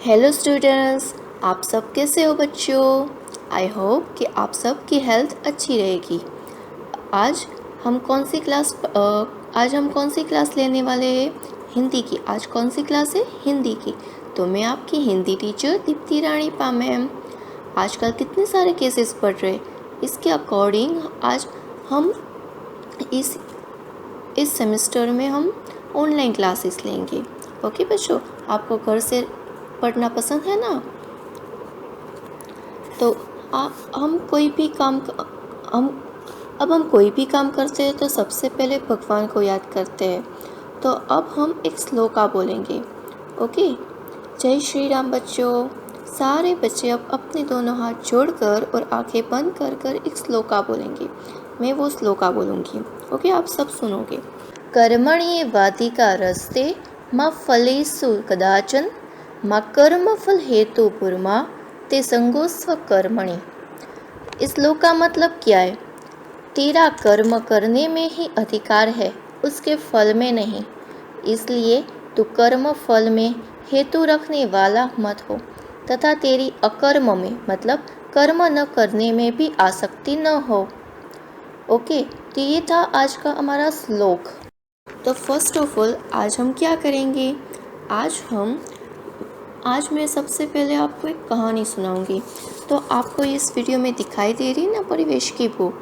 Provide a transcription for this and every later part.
Hello students, आप सब कैसे हो बच्चों। आई होप कि आप सब की हेल्थ अच्छी रहेगी। आज हम कौन सी क्लास लेने वाले हैं? हिंदी की। आज कौन सी क्लास है? हिंदी की। तो मैं आपकी हिंदी टीचर दीप्ति रानी पा मैम। आजकल कितने सारे केसेस बढ़ रहे, इसके अकॉर्डिंग आज हम इस सेमेस्टर में हम ऑनलाइन क्लासेस लेंगे। ओके बच्चों, आपको घर से पढ़ना पसंद है ना? तो हम कोई भी काम करते हैं तो सबसे पहले भगवान को याद करते हैं। तो अब हम एक श्लोका बोलेंगे। ओके, जय श्री राम बच्चों। सारे बच्चे अब अपने दोनों हाथ जोड़कर और आंखें बंद कर कर एक श्लोका बोलेंगे। मैं वो श्लोका बोलूँगी। ओके, आप सब सुनोगे। कर्मण्येवाधिकारस्ते मा फलेषु कदाचन मा कर्मफल हेतुर्मा ते संगोस्व कर्मणि। इस श्लोक का मतलब क्या है? तेरा कर्म करने में ही अधिकार है, उसके फल में नहीं। इसलिए तू कर्म फल में हेतु रखने वाला मत हो तथा तेरी अकर्म में मतलब कर्म न करने में भी आसक्ति न हो। ओके, तो ये था आज का हमारा श्लोक। तो फर्स्ट ऑफ ऑल आज हम क्या करेंगे? आज मैं सबसे पहले आपको एक कहानी सुनाऊंगी। तो आपको इस वीडियो में दिखाई दे रही है ना परिवेश की बुक।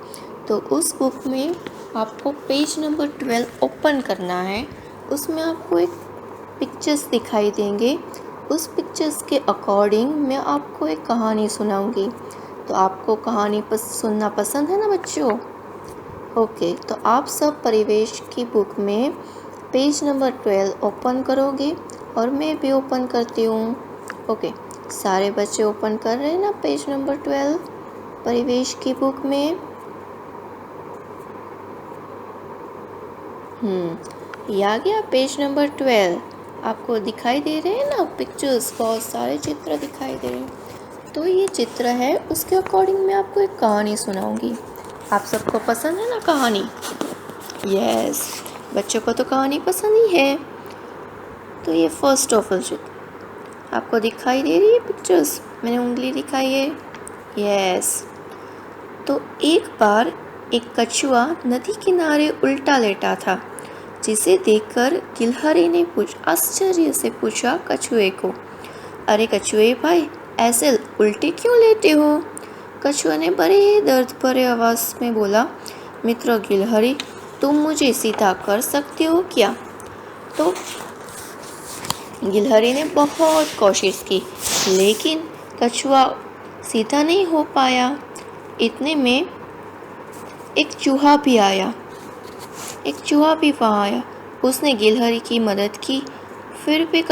तो उस बुक में आपको पेज नंबर 12 ओपन करना है। उसमें आपको एक पिक्चर्स दिखाई देंगे। उस पिक्चर्स के अकॉर्डिंग मैं आपको एक कहानी सुनाऊंगी। तो आपको कहानी सुनना पसंद है ना बच्चों? ओके, तो आप सब परिवेश की बुक में पेज नंबर 12 ओपन करोगे और मैं भी ओपन करती हूँ। ओके, सारे बच्चे ओपन कर रहे हैं ना पेज नंबर 12 परिवेश की बुक में? ये आ गया पेज नंबर 12। आपको दिखाई दे रहे हैं ना पिक्चर्स, बहुत सारे चित्र दिखाई दे रहे हैं। तो ये चित्र है, उसके अकॉर्डिंग मैं आपको एक कहानी सुनाऊंगी। आप सबको पसंद है ना कहानी? यस, बच्चों को तो कहानी पसंद ही है। तो ये फर्स्ट ऑफ ऑल चित्र आपको दिखाई दे रही है पिक्चर्स, मैंने उंगली दिखाई है। यस, तो एक बार एक कछुआ नदी किनारे उल्टा लेटा था, जिसे देखकर गिलहरी ने आश्चर्य से पूछा कछुए को, अरे कछुए भाई, ऐसे उल्टे क्यों लेटे हो? कछुआ ने बड़े दर्द भरे आवाज में बोला, मित्र गिलहरी, तुम मुझे सीधा कर सकते हो क्या? तो गिलहरी ने बहुत कोशिश की, लेकिन कछुआ सीधा नहीं हो पाया। इतने में एक चूहा भी वहाँ आया। उसने गिलहरी की मदद की। फिर भी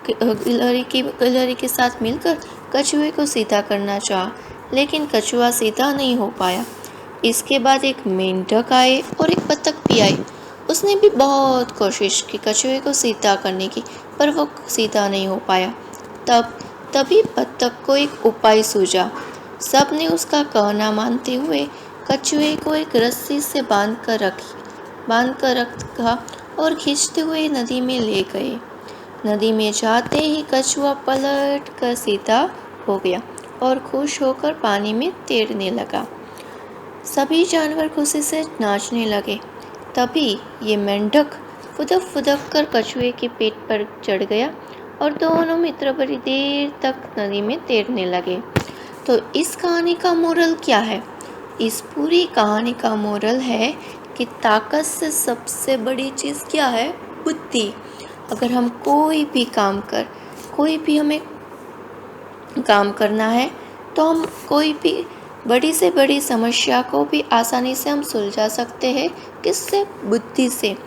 गिलहरी के साथ मिलकर कछुए को सीधा करना चाहा, लेकिन कछुआ सीधा नहीं हो पाया। इसके बाद एक मेंढक आए और एक बतख भी आई। उसने भी बहुत कोशिश की कछुए को सीधा करने की, पर वो सीधा नहीं हो पाया। तभी बतख को एक उपाय सूझा। सबने उसका कहना मानते हुए कछुए को एक रस्सी से बांध कर रखा और खींचते हुए नदी में ले गए। नदी में जाते ही कछुआ पलट कर सीधा हो गया और खुश होकर पानी में तैरने लगा। सभी जानवर खुशी से नाचने लगे। तभी ये मेंढक फुदक कर कछुए के पेट पर चढ़ गया और दोनों मित्र बड़ी देर तक नदी में तैरने लगे। तो इस कहानी का मोरल क्या है? इस पूरी कहानी का मोरल है कि ताकत से सबसे बड़ी चीज़ क्या है? बुद्धि। अगर हम कोई भी हमें काम करना है तो हम कोई भी बड़ी से बड़ी समस्या को भी आसानी से हम सुलझा सकते हैं। किससे? बुद्धि से।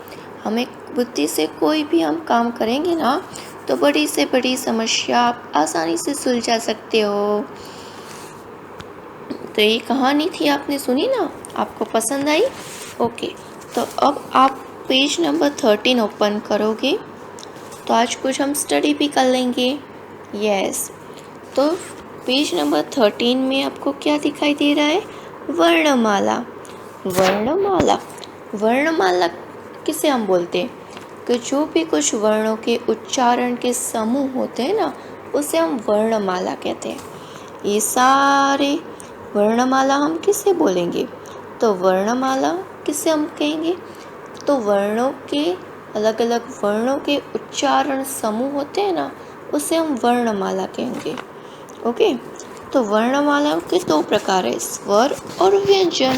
हमें बुद्धि से कोई भी हम काम करेंगे ना तो बड़ी से बड़ी समस्या आप आसानी से सुलझा सकते हो। तो ये कहानी थी, आपने सुनी ना? आपको पसंद आई? ओके, तो अब आप पेज नंबर 13 ओपन करोगे तो आज कुछ हम स्टडी भी कर लेंगे। यस, तो पेज नंबर 13 में आपको क्या दिखाई दे रहा है? वर्णमाला। वर्णमाला किसे हम बोलते हैं? कि जो भी कुछ वर्णों के उच्चारण के समूह होते हैं ना, उसे हम वर्णमाला कहते हैं। ये सारे वर्णमाला हम किससे बोलेंगे? तो वर्णमाला किससे हम कहेंगे? तो वर्णों के अलग अलग वर्णों के उच्चारण समूह होते हैं ना, उसे हम वर्णमाला कहेंगे। ओके, तो वर्णमाला के दो प्रकार है, स्वर और व्यंजन।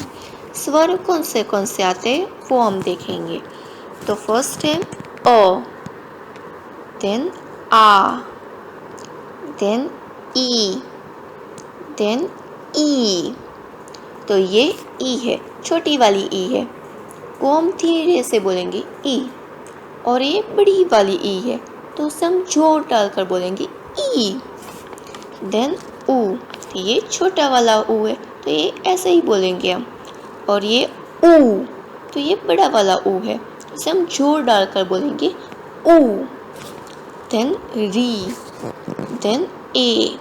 स्वर कौन से आते हैं वो हम देखेंगे। तो फर्स्ट है अ, देन आ, देन ई, देन ई। तो ये ई है, छोटी वाली ई है, वो हम धीरे से बोलेंगे ई। और ये बड़ी वाली ई है, तो उसे हम जोर डालकर बोलेंगे ई। देन ऊ, तो ये छोटा वाला ऊ है, तो ये ऐसे ही बोलेंगे हम। और ये ऊ, तो ये बड़ा वाला ऊ है, इसे हम जोर डालकर बोलेंगे ऊ। देन री, देन ए,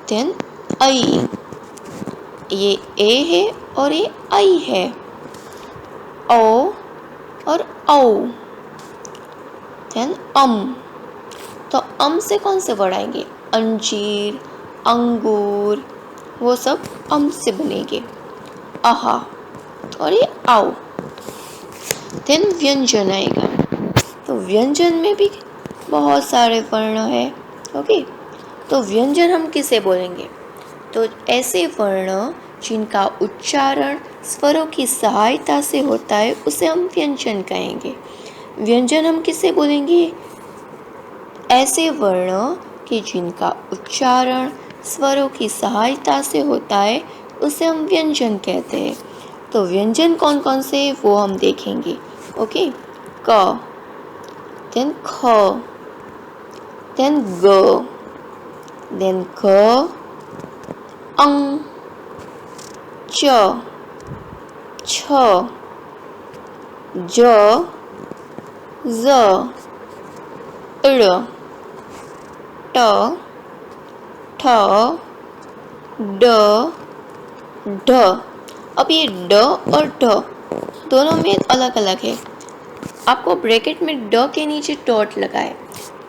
देन आई। ये ए है और ये आई है, ओ और औ। देन तो से कौन से वर्ड आएंगे? अंजीर, अंगूर, वो सब से बनेंगे, आहा। और ये आओ। देन व्यंजन आएगा, तो व्यंजन में भी बहुत सारे वर्ण है। ओके, तो व्यंजन हम किसे बोलेंगे? तो ऐसे वर्ण जिनका उच्चारण स्वरों की सहायता से होता है उसे हम व्यंजन कहेंगे। व्यंजन हम किसे बोलेंगे? ऐसे वर्ण कि जिनका उच्चारण स्वरों की सहायता से होता है उसे हम व्यंजन कहते हैं। तो व्यंजन कौन कौन से वो हम देखेंगे। ओके, क, देन ख, देन ग, देन ग, अंग, च, छ, ज, ज, ड़, ट, ठ, ड, ढ। अब ये ड और ढ दोनों में अलग अलग है। आपको ब्रैकेट में ड के नीचे डॉट लगाए,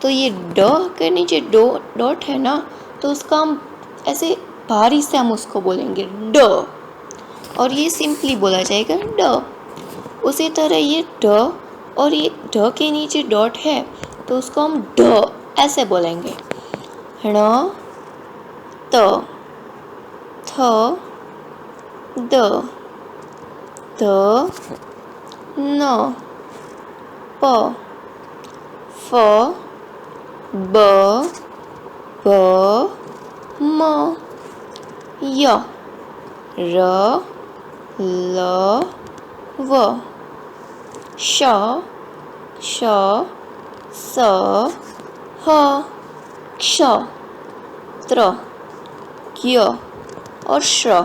तो ये ड के नीचे डॉट है ना, तो उसका हम ऐसे भारी से हम उसको बोलेंगे ड, और ये सिंपली बोला जाएगा ड। उसी तरह ये ड और ये ड के नीचे डॉट है, तो उसको हम ढ ऐसे बोलेंगे। ण, त, थ, द, ध, न, प, फ, ब, भ, म, य, र, ल, व, श, श, स, ह, क्ष, त्र, ज्ञ और श्र।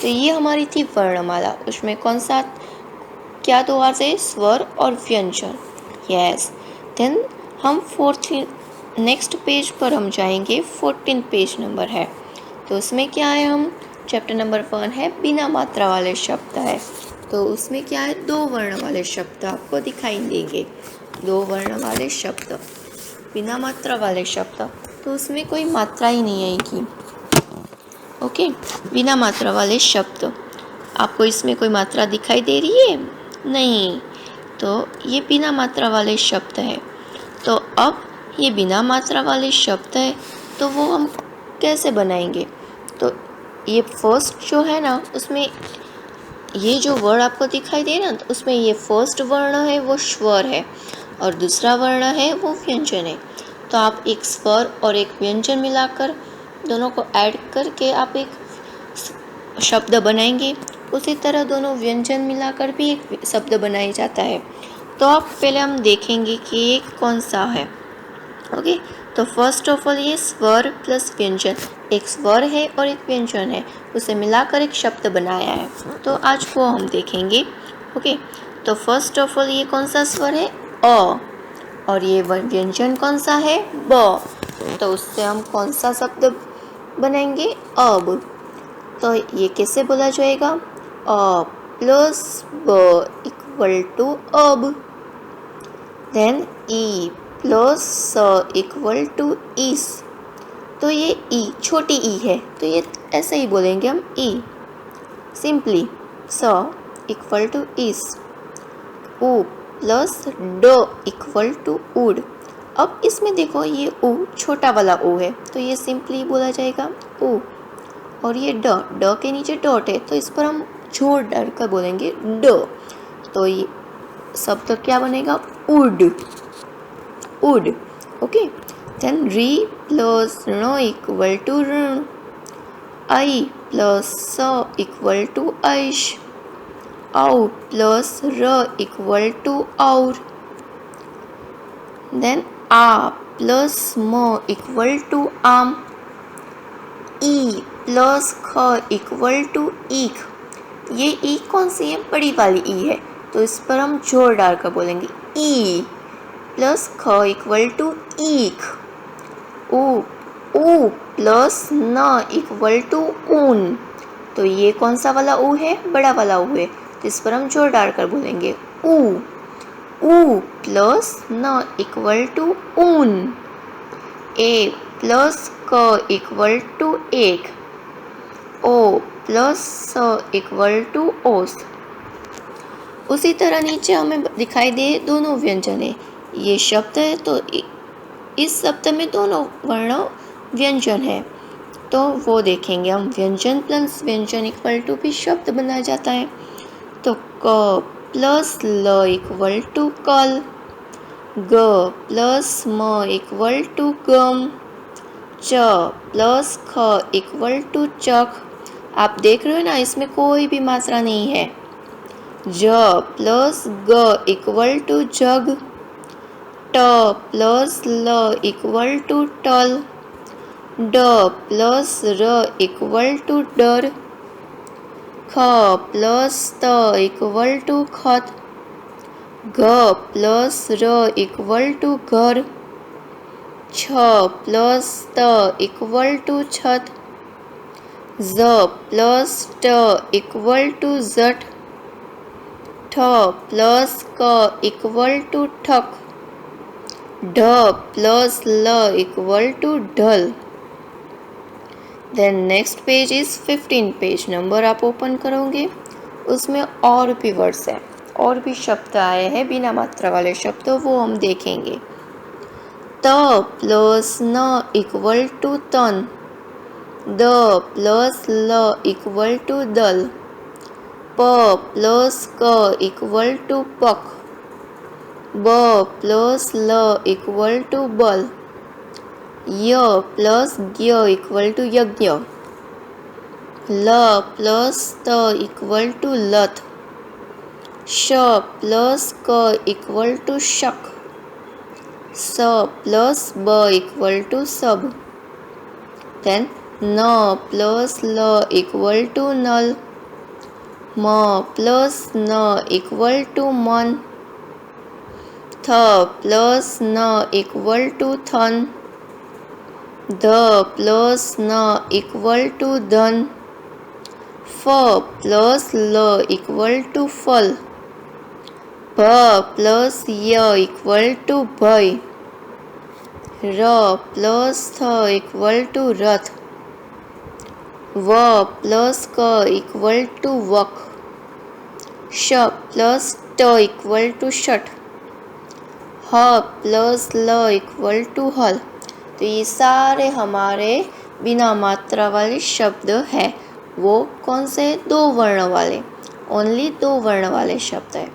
तो ये हमारी थी वर्णमाला। उसमें कौन सा क्या दो आ से? स्वर और व्यंजन। यस। देन हम नेक्स्ट पेज पर हम जाएंगे। 14 पेज नंबर है, तो उसमें क्या है? हम चैप्टर नंबर 1 है बिना मात्रा वाले शब्द है। तो उसमें क्या है? 2 वर्ण वाले शब्द आपको दिखाई देंगे। 2 वर्ण वाले शब्द, बिना मात्रा वाले शब्द, तो उसमें कोई मात्रा ही नहीं आएगी। ओके, बिना मात्रा वाले शब्द। आपको इसमें कोई मात्रा दिखाई दे रही है? नहीं, तो ये बिना मात्रा वाले शब्द है। तो अब ये बिना मात्रा वाले शब्द है, तो वो हम कैसे बनाएंगे? तो ये फर्स्ट जो है ना, उसमें ये जो वर्ड आपको दिखाई दे ना, तो उसमें ये फर्स्ट वर्ण है वो स्वर है, और दूसरा वर्ण है वो व्यंजन है। तो आप एक स्वर और एक व्यंजन मिलाकर दोनों को ऐड करके आप एक शब्द बनाएंगे। उसी तरह दोनों व्यंजन मिलाकर भी एक शब्द बनाया जाता है। तो आप पहले हम देखेंगे कि ये कौन सा है। ओके, तो फर्स्ट ऑफ ऑल ये स्वर प्लस व्यंजन, एक स्वर है और एक व्यंजन है, उसे मिलाकर एक शब्द बनाया है। तो आज वो हम देखेंगे। ओके, तो फर्स्ट ऑफ ऑल ये कौन सा स्वर है? अ, और ये व्यंजन कौन सा है? ब। तो उससे हम कौन सा शब्द बनाएंगे? अब। तो ये कैसे बोला जाएगा? अ प्लस ब इक्वल टू अब। देन ई प्लस स इक्वल टू इस। तो ये ई छोटी ई है, तो ये ऐसे ही बोलेंगे हम ई सिंपली। स इक्वल टू इस। उ प्लस ड इक्वल टू उड। अब इसमें देखो ये उ छोटा वाला उ है, तो ये सिंपली बोला जाएगा उ। और ये ड के नीचे डॉट है, तो इस पर हम जोर डालकर बोलेंगे ड। तो ये शब्द क्या बनेगा? उड, उड। ओके, देन री प्लस ण इक्वल टू ऋण। आई प्लस स इक्वल टू ऐश। औ प्लस र इक्वल टू और। देन आ प्लस म इक्वल टू आम। ई प्लस ख इक्वल टू ईख। ये ई कौन सी है? बड़ी वाली ई है, तो इस पर हम जोर डालकर बोलेंगे ई प्लस ख इक्वल टू ईख। उ प्लस न इक्वल टू ऊन। तो ये कौन सा वाला ऊ है? बड़ा वाला ऊ है, तो इस पर हम जोर डालकर बोलेंगे ऊ प्लस न इक्वल टू ऊन। ए प्लस क इक्वल टू एक। ओ प्लस स इक्वल टू ओस। उसी तरह नीचे हमें दिखाई दे दोनों व्यंजन है। ये शब्द है, तो इस शब्द में दोनों वर्ण व्यंजन है, तो वो देखेंगे हम। व्यंजन प्लस व्यंजन इक्वल टू भी शब्द बनाया जाता है। तो क प्लस ल इक्वल टू कल। ग प्लस म इक्वल टू गम। च प्लस ख इक्वल टू चख। आप देख रहे हो ना, इसमें कोई भी मात्रा नहीं है। ज प्लस ग इक्वल टू जग। ट प्लस ल इक्वल टू टल। ड प्लस र इक्वल टू डर। ख प्लस त इक्वल टू खत। घ प्लस र इक्वल टू घर। छ प्लस त इक्वल टू छत। ज प्लस ट इक्वल टू जट। ठ प्लस क इक्वल टू ठक। ढ प्लस ल इक्वल टू ढल। Then next page is 15 page number आप ओपन करोगे, उसमें और भी वर्ड्स है, और भी शब्द आए हैं बिना मात्रा वाले शब्द, वो हम देखेंगे। त प्लस न इक्वल टू तन। द प्लस ल इक्वल टू दल। प प्लस क इक्वल टू पक। ब प्लस ल इक्वल टू बल। य प्लस ज्ञ इक्वल टू यज्ञ। ल प्लस त इक्वल टू लथ। श प्लस क इक्वल टू शक। स प्लस ब इक्वल टू सब। देन न प्लस ल इक्वल टू नल। म प्लस न इक्वल टू मन। थ प्लस न इक्वल टू थन। ध प्लस न इक्वल टू धन। फ प्लस ल इक्वल टू फल। भ प्लस य इक्वल टू भय। र प्लस थ इक्वल टू रथ। व प्लस क इक्वल टू वक। श प्लस ट इक्वल टू शट। ह प्लस ल इक्वल टू हल। तो ये सारे हमारे बिना मात्रा वाले शब्द हैं। वो कौन से? दो वर्ण वाले, ओनली दो वर्ण वाले शब्द है।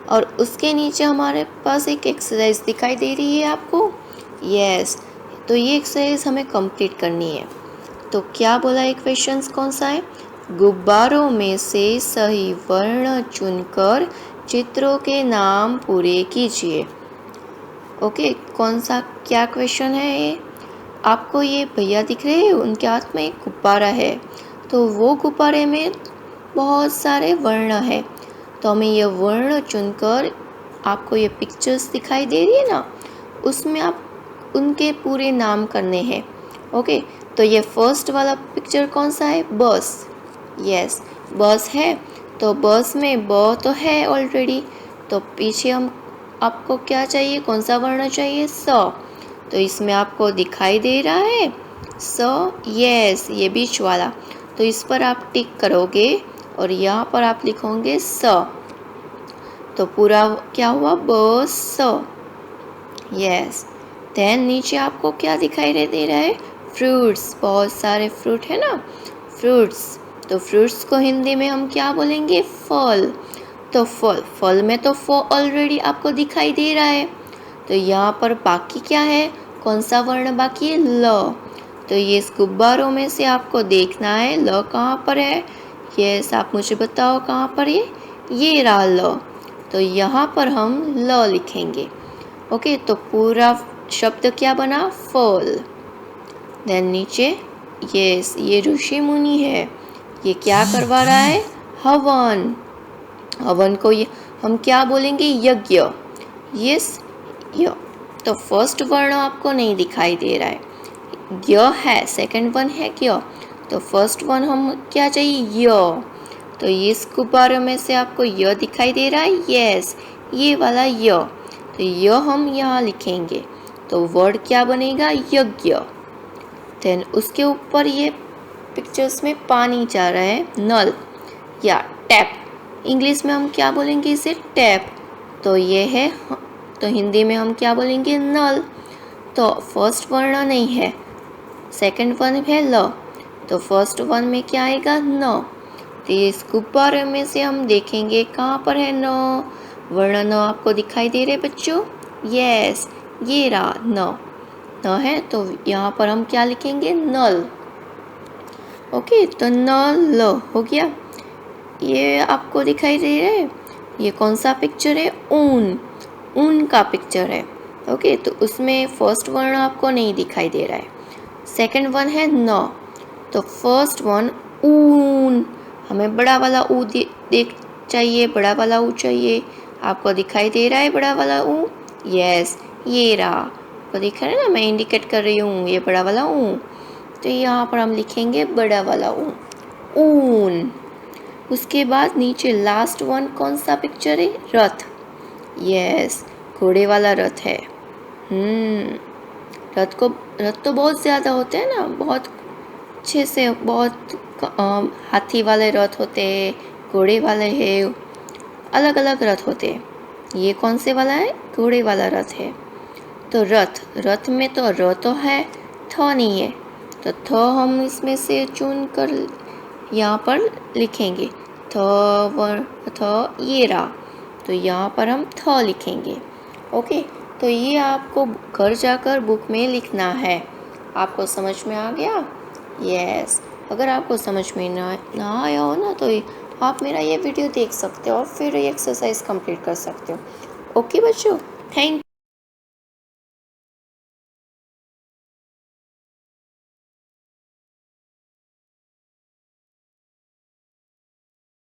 और उसके नीचे हमारे पास एक एक्सरसाइज दिखाई दे रही है आपको। यस, तो ये एक्सरसाइज हमें कंप्लीट करनी है। तो क्या बोला है क्वेश्चन कौन सा है? गुब्बारों में से सही वर्ण चुनकर चित्रों के नाम पूरे कीजिए। ओके, कौन सा क्या क्वेश्चन है ये? आपको ये भैया दिख रहे हैं, उनके हाथ में एक गुब्बारा है, तो वो गुब्बारे में बहुत सारे वर्ण है। तो हमें ये वर्ण चुनकर, आपको ये पिक्चर्स दिखाई दे रही है ना, उसमें आप उनके पूरे नाम करने हैं। ओके, तो ये फर्स्ट वाला पिक्चर कौन सा है? बस। यस, बस है, तो बस में ब तो है ऑलरेडी, तो पीछे हम आपको क्या चाहिए, कौन सा वर्ण चाहिए, स। तो इसमें आपको दिखाई दे रहा है स, यस, ये बीच वाला। तो इस पर आप टिक करोगे और यहाँ पर आप लिखोगे स। तो पूरा क्या हुआ, बस, यस। देन नीचे आपको क्या दिखाई दे रहा है, फ्रूट्स, बहुत सारे फ्रूट है ना, फ्रूट्स। तो फ्रूट्स को हिंदी में हम क्या बोलेंगे, फल। तो फल, फल में तो फ ऑलरेडी आपको दिखाई दे रहा है। तो यहाँ पर बाकी क्या है, कौन सा वर्ण बाकी है, ल। तो ये इस गुब्बारों में से आपको देखना है ल कहाँ पर है, यस, आप मुझे बताओ कहाँ पर ये रहा ल। तो यहाँ पर हम ल लिखेंगे। ओके, तो पूरा शब्द क्या बना, फल। देन नीचे, यस, ये ऋषि मुनि है, ये क्या करवा रहा है, हवन। हवन को ये हम क्या बोलेंगे, यज्ञ, यस, य। तो फर्स्ट वर्ण आपको नहीं दिखाई दे रहा है, य है, सेकंड वन है य। तो फर्स्ट वन हम क्या चाहिए, य। तो इस गुब्बारे में से आपको य दिखाई दे रहा है, यस, ये वाला य। तो य हम यहाँ लिखेंगे। तो वर्ड क्या बनेगा, यज्ञ। देन उसके ऊपर ये पिक्चर्स में पानी जा रहा है, नल या टैप। इंग्लिश में हम क्या बोलेंगे इसे, टैप। तो ये है, तो हिंदी में हम क्या बोलेंगे, नल। तो फर्स्ट वर्ण नहीं है, सेकंड वन है ल। तो फर्स्ट वन में क्या आएगा, न। तो इस गुब्बारे में से हम देखेंगे कहाँ पर है, न। वर्ण न आपको दिखाई दे रहे बच्चों, यस, ये रहा न, न है। तो यहाँ पर हम क्या लिखेंगे, नल। ओके, तो नल हो गया। ये आपको दिखाई दे रहा है, ये कौन सा पिक्चर है, ऊन, ऊन का पिक्चर है। ओके, तो उसमें फर्स्ट वर्ण आपको नहीं दिखाई दे रहा है, सेकंड वन है न। तो फर्स्ट वन ऊन, हमें बड़ा वाला ऊ देख चाहिए, बड़ा वाला ऊ चाहिए। आपको दिखाई दे रहा है बड़ा वाला ऊ, यस, ये रहा, आपको दिख रहा है ना, मैं इंडिकेट कर रही हूँ, ये बड़ा वाला ऊ। तो यहाँ पर हम लिखेंगे बड़ा वाला ऊ, ऊन। उसके बाद नीचे लास्ट वन कौन सा पिक्चर है, रथ, यस, घोड़े वाला रथ है। रथ तो बहुत ज़्यादा होते हैं ना, बहुत अच्छे से, बहुत हाथी वाले रथ होते हैं, घोड़े वाले हैं, अलग अलग रथ होते हैं। ये कौन से वाला है, घोड़े वाला रथ है। तो रथ, रथ में तो र तो है, थ नहीं है। तो थ हम इसमें से चुन कर यहाँ पर लिखेंगे, थ ये रहा। तो यहाँ पर हम थ लिखेंगे। ओके, तो ये आपको घर जाकर बुक में लिखना है। आपको समझ में आ गया, यस। अगर आपको समझ में ना आया हो ना, तो आप मेरा ये वीडियो देख सकते हो और फिर ये एक्सरसाइज कंप्लीट कर सकते हो। ओके बच्चों, थैंक